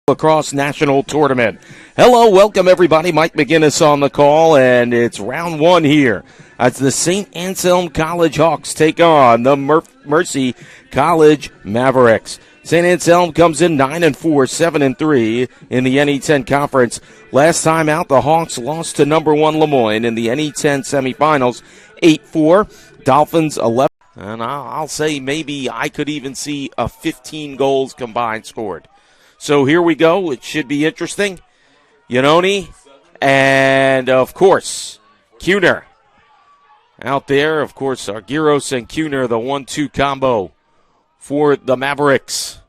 Lacrosse National Tournament. Hello, welcome everybody. Mike McGinnis on the call, and it's round one here as the St. Anselm College Hawks take on the Mercy College Mavericks. St. Anselm comes in 9-4, 7-3 in the NE10 conference. Last time out, the Hawks lost to number one Lemoyne in the NE10 semifinals, 8-4. Dolphins 11. And I'll say maybe I could even see a 15 goals combined scored. So here we go. It should be interesting. Yanoni and, of course, Kuhner out there. Of course, Argyros and Kuhner, the 1-2 combo for the Mavericks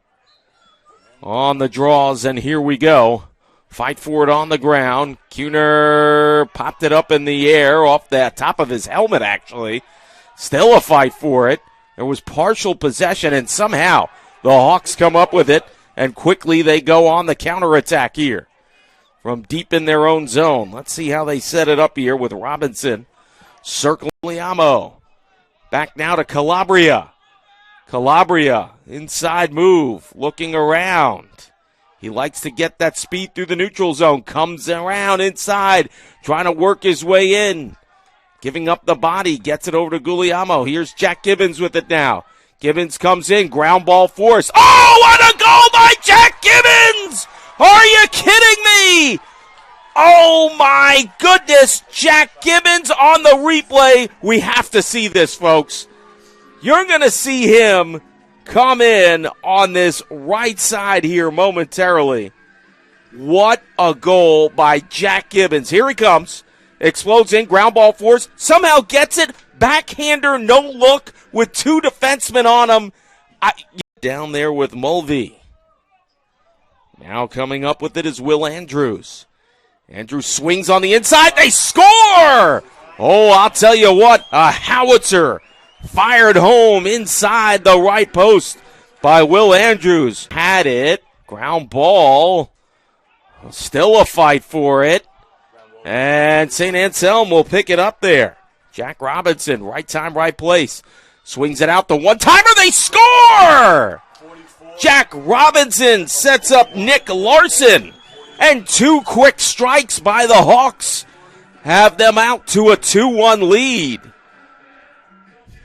on the draws. And here we go. Fight for it on the ground. Kuhner popped it up in the air off the top of his helmet, actually. Still a fight for it. There was partial possession, and somehow the Hawks come up with it. And quickly they go on the counterattack here from deep in their own zone. Let's see how they set it up here with Robinson. Circling Liamo. Back now to Calabria. Calabria, inside move, looking around. He likes to get that speed through the neutral zone. Comes around inside, trying to work his way in. Giving up the body, gets it over to Guglielmo. Here's Jack Gibbons with it now. Gibbons comes in, ground ball force. Oh, what a goal by Jack Gibbons! Are you kidding me? Oh my goodness, Jack Gibbons on the replay. We have to see this, folks. You're going to see him come in on this right side here momentarily. What a goal by Jack Gibbons. Here he comes. Explodes in, ground ball force. Somehow gets it. Backhander, no look, with two defensemen on him. Down there with Mulvey. Now coming up with it is Will Andrews. Andrews swings on the inside. They score! Oh, I'll tell you what, a howitzer fired home inside the right post by Will Andrews. Had it. Ground ball. Still a fight for it. And St. Anselm will pick it up there. Jack Robinson, right time, right place. Swings it out the one-timer. They score! Jack Robinson sets up Nick Larson. And two quick strikes by the Hawks have them out to a 2-1 lead.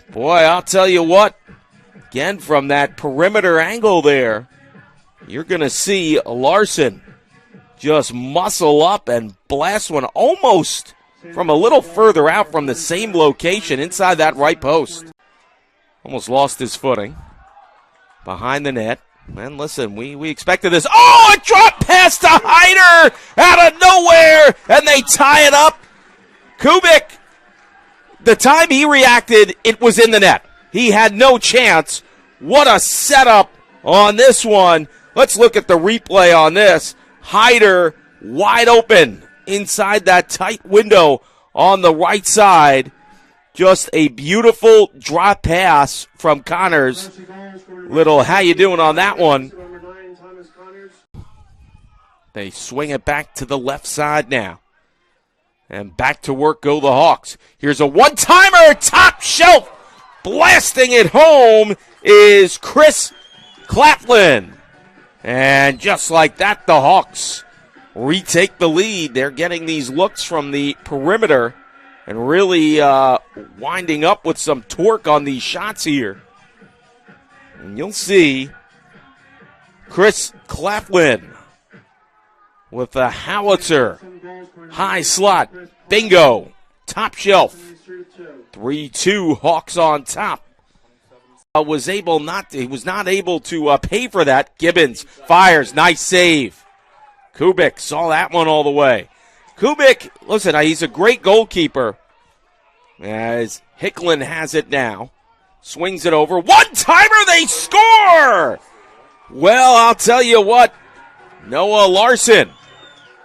Boy, I'll tell you what. Again, from that perimeter angle there, you're going to see Larson just muscle up and blast one almost from a little further out from the same location inside that right post. Almost lost his footing. Behind the net. And listen, we expected this. Oh, a drop pass to Hyder out of nowhere, and they tie it up. Kubik, the time he reacted, it was in the net. He had no chance. What a setup on this one. Let's look at the replay on this. Hyder wide open inside that tight window on the right side. Just a beautiful drop pass from Connors. Little how you doing on that one. They swing it back to the left side now. And back to work go the Hawks. Here's a one-timer, top shelf. Blasting it home is Chris Claflin. And just like that, the Hawks retake the lead. They're getting these looks from the perimeter and really winding up with some torque on these shots here. And you'll see Chris Claflin with a howitzer, high slot, bingo, top shelf. 3-2 Hawks on top. He was not able to pay for that. Gibbons fires, nice save. Kubik saw that one all the way. Kubik, listen, he's a great goalkeeper. As Hicklin has it now. Swings it over. One-timer, they score! Well, I'll tell you what. Noah Larson,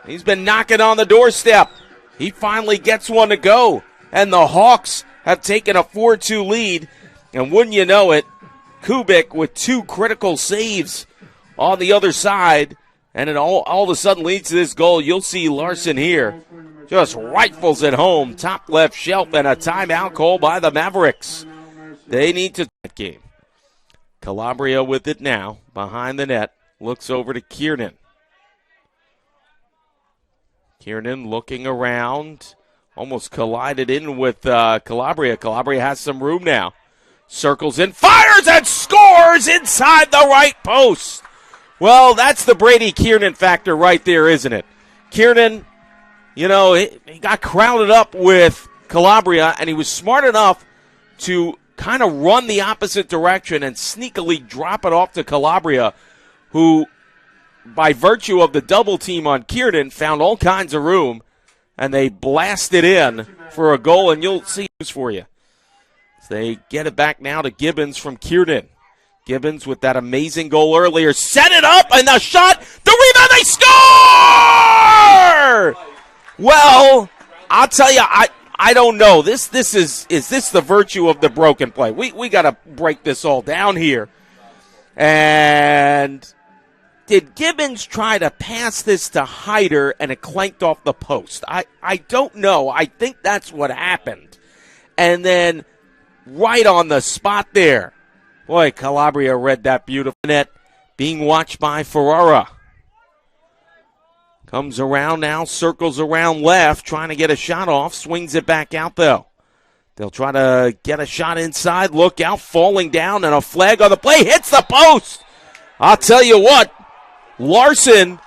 he's been knocking on the doorstep. He finally gets one to go. And the Hawks have taken a 4-2 lead. And wouldn't you know it, Kubik with two critical saves on the other side. And it all of a sudden leads to this goal. You'll see Larson here just rifles it home. Top left shelf and a timeout call by the Mavericks. They need to that game. Calabria with it now. Behind the net. Looks over to Kiernan. Kiernan looking around, almost collided in with Calabria. Calabria has some room now. Circles in, fires and scores inside the right post. Well, that's the Brady Kiernan factor right there, isn't it? Kiernan, he got crowded up with Calabria, and he was smart enough to kind of run the opposite direction and sneakily drop it off to Calabria, who, by virtue of the double team on Kiernan, found all kinds of room, and they blasted in for a goal, and you'll see who's for you. So they get it back now to Gibbons from Kiernan. Gibbons with that amazing goal earlier. Set it up, and the shot, the rebound, they score! Well, I'll tell you, I don't know. Is this the virtue of the broken play? We got to break this all down here. And did Gibbons try to pass this to Hyder and it clanked off the post? I don't know. I think that's what happened. And then right on the spot there, boy, Calabria read that beautiful net, being watched by Ferrara. Comes around now, circles around left, trying to get a shot off, swings it back out though. They'll try to get a shot inside, look out, falling down, and a flag on the play, hits the post. I'll tell you what, Larson,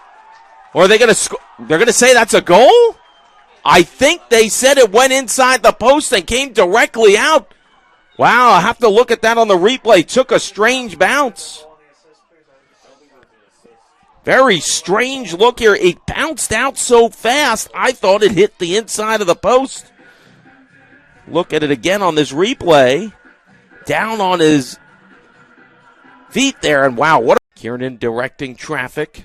or are they going to they're going to say that's a goal? I think they said it went inside the post and came directly out. Wow, I have to look at that on the replay. Took a strange bounce. Very strange look here. It bounced out so fast, I thought it hit the inside of the post. Look at it again on this replay. Down on his feet there, and wow, what a... Kiernan directing traffic.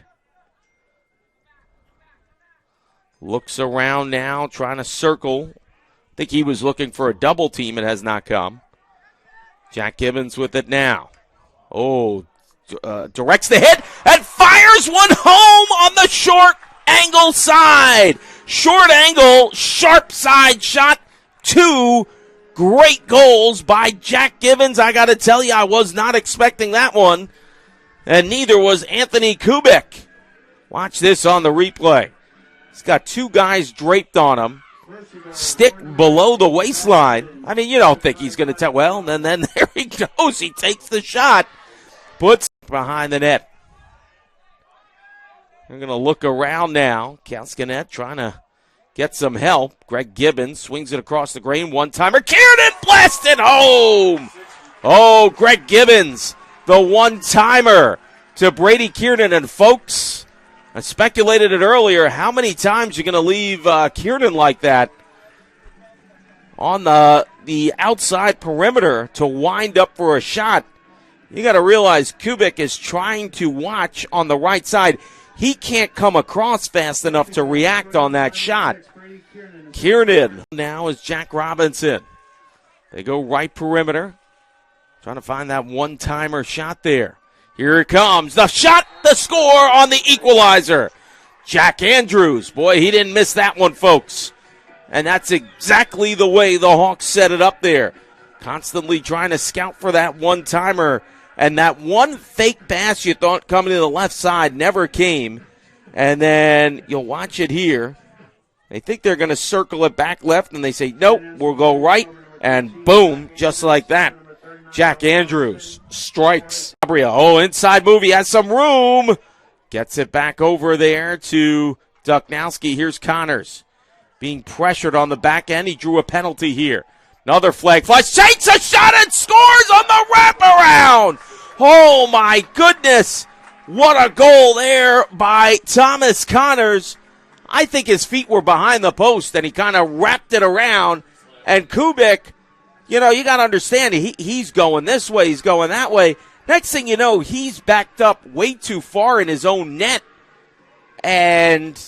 Looks around now, trying to circle. I think he was looking for a double team. It has not come. Jack Gibbons with it now. Directs the hit and fires one home on the short angle side. Short angle, sharp side shot. 2 great goals by Jack Gibbons. I got to tell you, I was not expecting that one. And neither was Anthony Kubik. Watch this on the replay. He's got 2 guys draped on him. Stick below the waistline. I mean, you don't think he's going to tell. Well, and then there he goes. He takes the shot. Puts behind the net. We're going to look around now. Kalskinet trying to get some help. Greg Gibbons swings it across the grain. One-timer. Kiernan blasted home. Oh, Greg Gibbons, the one-timer to Brady Kiernan. And folks, I speculated it earlier. How many times are you going to leave Kiernan like that on the outside perimeter to wind up for a shot? You got to realize Kubik is trying to watch on the right side. He can't come across fast enough to react on that shot. Kiernan now is Jack Robinson. They go right perimeter. Trying to find that one-timer shot there. Here it comes. The shot, the score on the equalizer. Jack Andrews. Boy, he didn't miss that one, folks. And that's exactly the way the Hawks set it up there. Constantly trying to scout for that one-timer. And that one fake pass you thought coming to the left side never came. And then you'll watch it here. They think they're going to circle it back left, and they say, nope, we'll go right. And boom, just like that. Jack Andrews strikes. Oh, inside move. He has some room. Gets it back over there to Duchnowski. Here's Connors being pressured on the back end. He drew a penalty here. Another flag flies, takes a shot and scores on the wraparound. Oh, my goodness. What a goal there by Thomas Connors. I think his feet were behind the post, and he kind of wrapped it around. And Kubik, you got to understand, he's going this way, he's going that way. Next thing you know, he's backed up way too far in his own net. And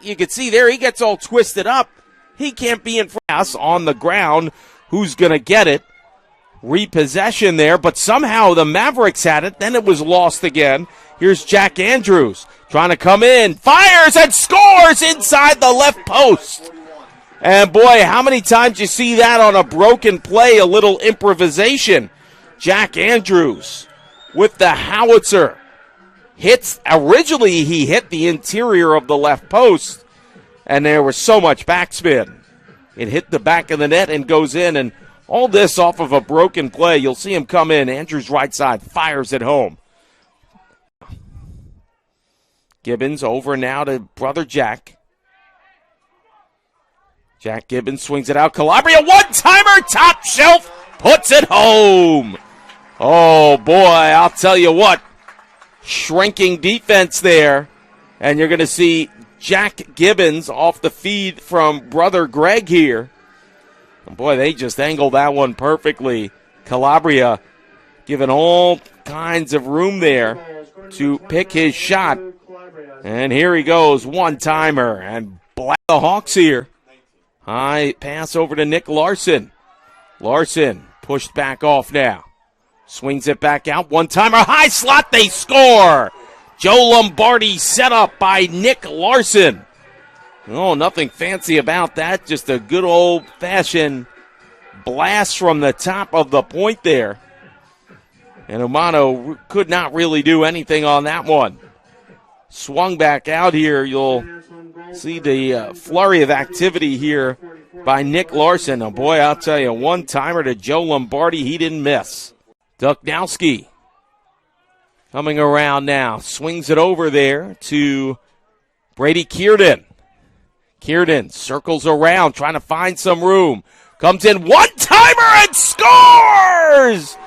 you can see there, he gets all twisted up. He can't be in front on the ground. Who's going to get it? Repossession there, but somehow the Mavericks had it. Then it was lost again. Here's Jack Andrews trying to come in. Fires and scores inside the left post. And boy, how many times you see that on a broken play, a little improvisation. Jack Andrews with the howitzer. Originally he hit the interior of the left post. and there was so much backspin. It hit the back of the net and goes in, and all this off of a broken play. You'll see him come in. Andrews right side, fires it home. Gibbons over now to brother Jack. Jack Gibbons swings it out. Calabria, one-timer, top shelf, puts it home. Oh, boy, I'll tell you what. Shrinking defense there. And you're going to see Jack Gibbons off the feed from brother Greg here. And boy, they just angled that one perfectly. Calabria given all kinds of room there to pick his shot. And here he goes, one-timer. And black the Hawks here. High pass over to Nick Larson. Larson pushed back off now. Swings it back out. One-timer, high slot, they score. Joe Lombardi set up by Nick Larson. Oh, nothing fancy about that. Just a good old-fashioned blast from the top of the point there. And Umano could not really do anything on that one. Swung back out here. You'll see the flurry of activity here by Nick Larson. Oh, boy, I'll tell you, one-timer to Joe Lombardi. He didn't miss. Duknowski coming around now. Swings it over there to Brady Kierden. Kierden circles around, trying to find some room. Comes in, one-timer and scores!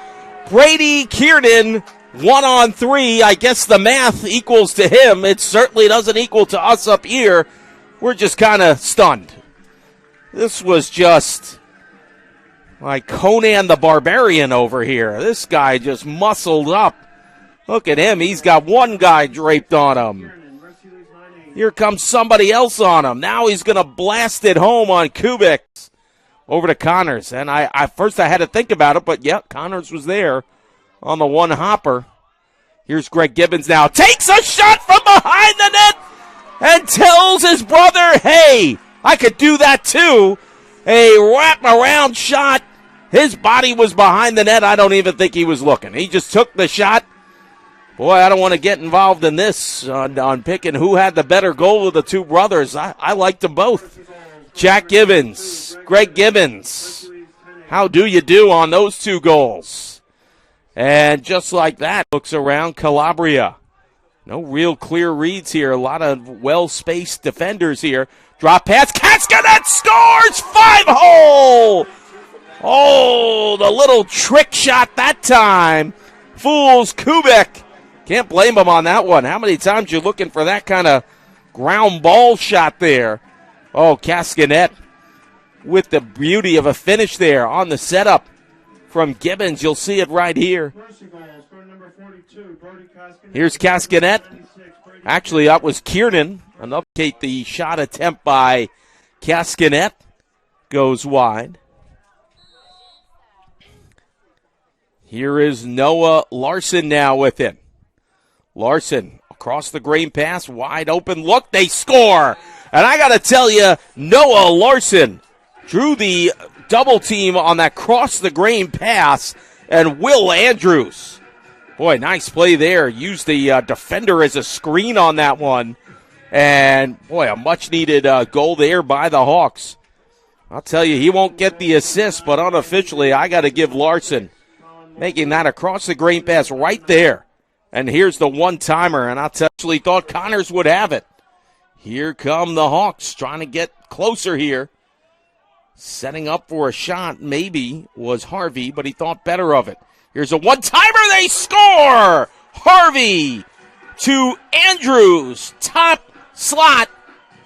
Brady Kierden, 1-on-3. I guess the math equals to him. It certainly doesn't equal to us up here. We're just kind of stunned. This was just like Conan the Barbarian over here. This guy just muscled up. Look at him. He's got one guy draped on him. Here comes somebody else on him. Now he's going to blast it home on Kubik. Over to Connors. And I first had to think about it, but yeah, Connors was there on the one hopper. Here's Greg Gibbons now. Takes a shot from behind the net and tells his brother, hey, I could do that too. A wrap-around shot. His body was behind the net. I don't even think he was looking. He just took the shot. Boy, I don't want to get involved in this on picking who had the better goal of the two brothers. I liked them both. Jack Gibbons, Greg Gibbons. How do you do on those two goals? And just like that, looks around Calabria. No real clear reads here. A lot of well-spaced defenders here. Drop pass. Kaskanet scores! 5-hole! Oh, the little trick shot that time. Fools Kubik. Can't blame him on that one. How many times you looking for that kind of ground ball shot there? Oh, Kaskanet with the beauty of a finish there on the setup from Gibbons. You'll see it right here. Here's Kaskanet. Actually, that was Kiernan. Another the shot attempt by Kaskanet goes wide. Here is Noah Larson now with it. Larson across the green pass, wide open look, they score! And I got to tell you, Noah Larson drew the double team on that cross the green pass, and Will Andrews. Boy, nice play there. Used the defender as a screen on that one. And, boy, a much-needed goal there by the Hawks. I'll tell you, he won't get the assist, but unofficially, I got to give Larson making that across the green pass right there. And here's the one-timer, and I actually thought Connors would have it. Here come the Hawks trying to get closer here. Setting up for a shot maybe was Harvey, but he thought better of it. Here's a one-timer, they score! Harvey to Andrews, top slot,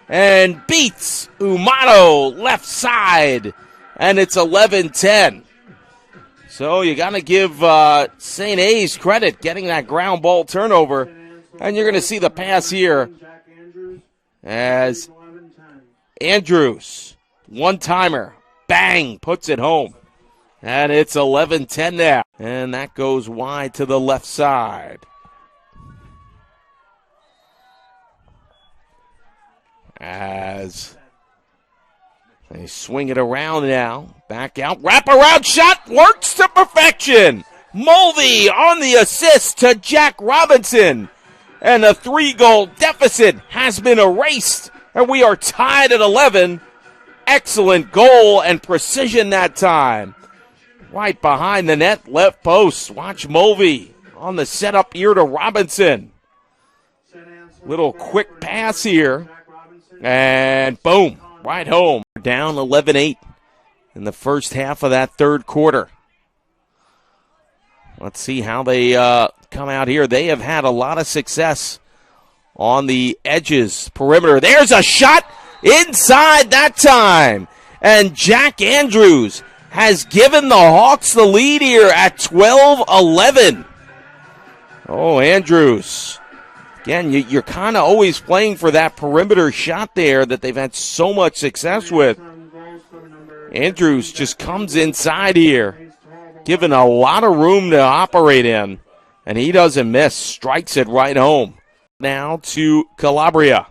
and beats Umano left side, and it's 11-10. So you got to give St. A's credit getting that ground ball turnover. And you're going to see the pass here as Andrews, one-timer, bang, puts it home. And it's 11-10 now. And that goes wide to the left side. As they swing it around now. Back out. Wrap-around shot. Works to perfection. Mulvey on the assist to Jack Robinson. And a 3-goal deficit has been erased And we are tied at 11. Excellent goal and precision that time. Right behind the net, left post. Watch Mulvey on the setup here to Robinson. Little quick pass here. And boom, right home. Down 11-8 in the first half of that third quarter. Let's see how they come out here. They have had a lot of success on the edges, perimeter. There's a shot inside that time. And Jack Andrews has given the Hawks the lead here at 12-11. Oh, Andrews. Again, you're kind of always playing for that perimeter shot there that they've had so much success with. Andrews just comes inside here, given a lot of room to operate in, and he doesn't miss, strikes it right home. Now to Calabria.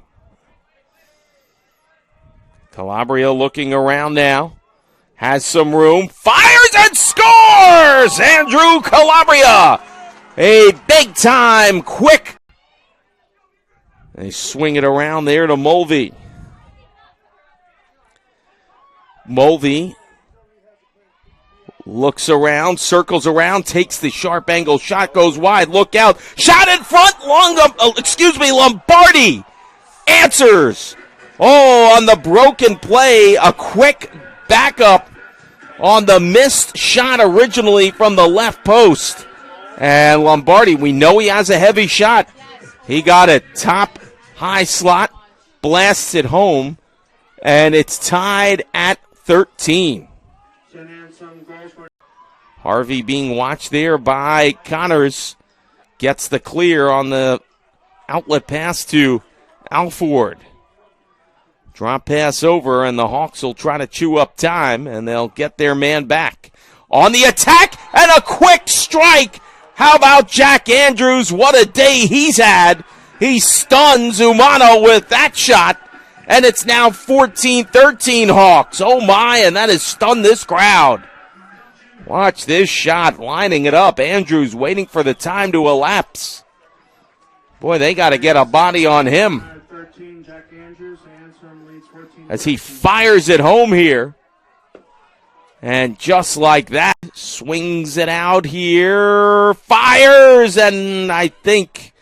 Calabria looking around now, has some room, fires and scores! Andrew Calabria, a big-time, quick. They swing it around there to Mulvey. Mulvey looks around, circles around, takes the sharp angle shot, goes wide, look out, shot in front, Lombardi answers. Oh, on the broken play, a quick backup on the missed shot originally from the left post. And Lombardi, we know he has a heavy shot. He got it top high slot, blasts it home, and it's tied at 13. Harvey being watched there by Connors. Gets the clear on the outlet pass to Alford. Drop pass over, and the Hawks will try to chew up time, and they'll get their man back. On the attack, and a quick strike. How about Jack Andrews? What a day he's had. He stuns Umano with that shot, and it's now 14-13 Hawks. Oh my, and that has stunned this crowd. Watch this shot, lining it up. Andrews waiting for the time to elapse. Boy, they got to get a body on him as he fires it home here. And just like that, swings it out here, fires, and I think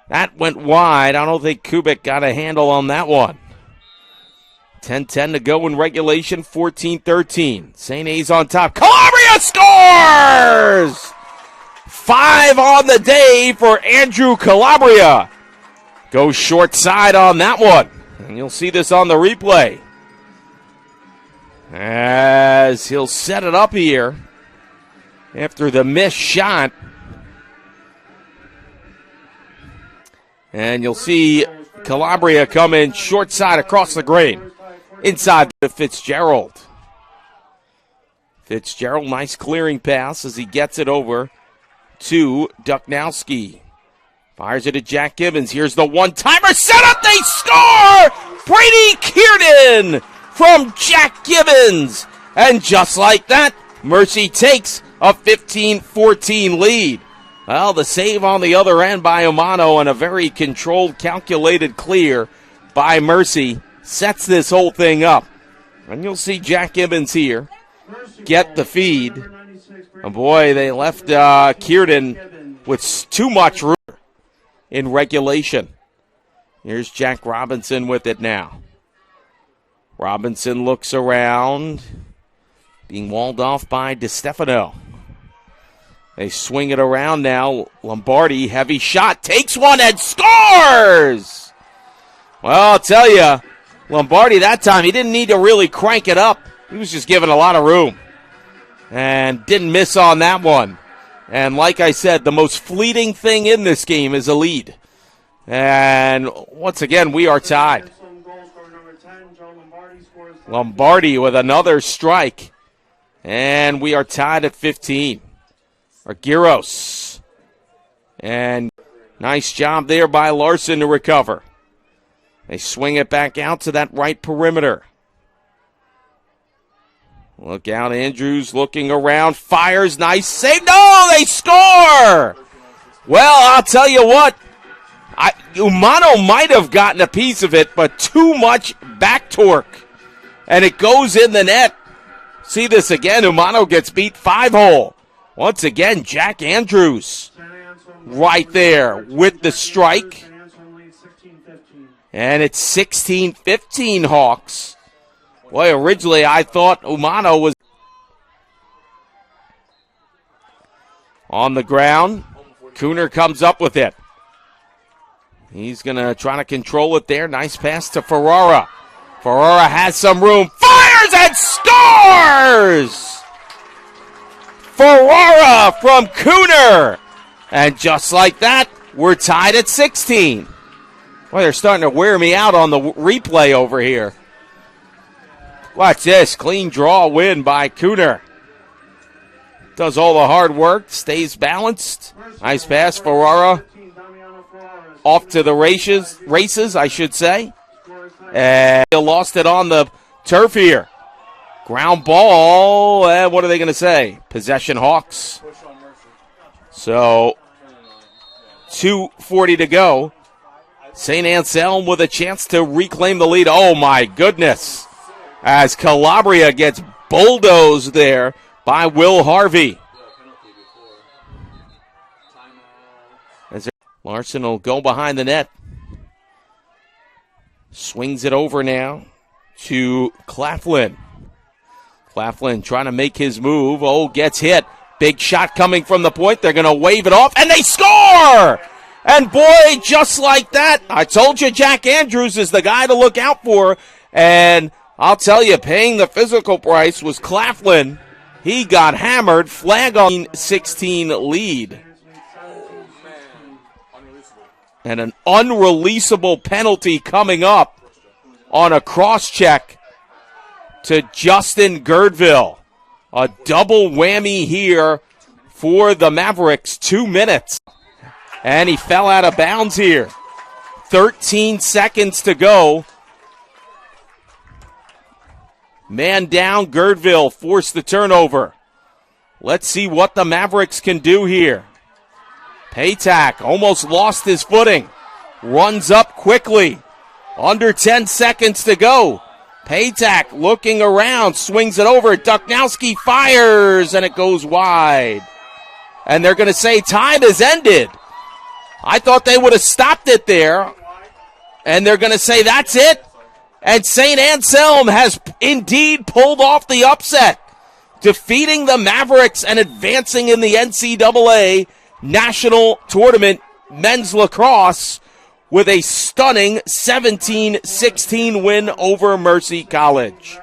that went wide. I don't think Kubik got a handle on that one. 10-10 to go in regulation, 14-13. St. A's on top. Calabria scores! 5 on the day for Andrew Calabria. Goes short side on that one. And you'll see this on the replay, as he'll set it up here after the missed shot. And you'll see Calabria come in short side across the green. Inside to Fitzgerald. Fitzgerald, nice clearing pass as he gets it over to Duchnowski. Fires it to Jack Gibbons. Here's the one-timer. Set up, they score! Brady Kiernan from Jack Gibbons. And just like that, Mercy takes a 15-14 lead. Well, the save on the other end by Umano and a very controlled, calculated clear by Mercy sets this whole thing up. And you'll see Jack Gibbons here get the feed. And boy, they left Kiernan with too much room in regulation. Here's Jack Robinson with it now. Robinson looks around, being walled off by DeStefano. They swing it around now. Lombardi, heavy shot, takes one and scores! Well, I'll tell you, Lombardi that time, he didn't need to really crank it up. He was just given a lot of room. And didn't miss on that one. And like I said, the most fleeting thing in this game is a lead. And once again, we are tied. Lombardi with another strike. And we are tied at 15. Argyros. And nice job there by Larson to recover. They swing it back out to that right perimeter. Look out, Andrews looking around, fires, nice save. No, they score! Well, I'll tell you what, Umano might have gotten a piece of it, but too much back torque. And it goes in the net. See this again. Umano gets beat 5-hole. Once again, Jack Andrews right there with the strike. And it's 16-15 Hawks. Boy, originally I thought Umano was on the ground. Cooner comes up with it. He's going to try to control it there. Nice pass to Ferrara. Ferrara has some room. Fires and scores! Ferrara from Cooner. And just like that, we're tied at 16. Well, they're starting to wear me out on the replay over here. Watch this. Clean draw win by Cooner. Does all the hard work. Stays balanced. Nice pass, Ferrara. Off to the races, I should say. And they lost it on the turf here. Ground ball. And what are they going to say? Possession Hawks. So, 2:40 to go. St. Anselm with a chance to reclaim the lead. Oh, my goodness. As Calabria gets bulldozed there by Will Harvey. Larson will go behind the net. Swings it over now to Claflin. Claflin trying to make his move. Oh, gets hit. Big shot coming from the point. They're going to wave it off, and they score! And boy, just like that, I told you Jack Andrews is the guy to look out for. And I'll tell you, paying the physical price was Claflin. He got hammered. Flag on 16 lead. And an unreleasable penalty coming up on a cross-check to Justin Girdville. A double whammy here for the Mavericks. 2 minutes. And he fell out of bounds here. 13 seconds to go. Man down, Girdville forced the turnover. Let's see what the Mavericks can do here. Paytak almost lost his footing. Runs up quickly. Under 10 seconds to go. Paytak looking around, swings it over. Duchnowski fires, and it goes wide. And they're going to say time is ended. I thought they would have stopped it there. And they're going to say that's it. And St. Anselm has indeed pulled off the upset, defeating the Mavericks and advancing in the NCAA National Tournament Men's Lacrosse with a stunning 17-16 win over Mercy College.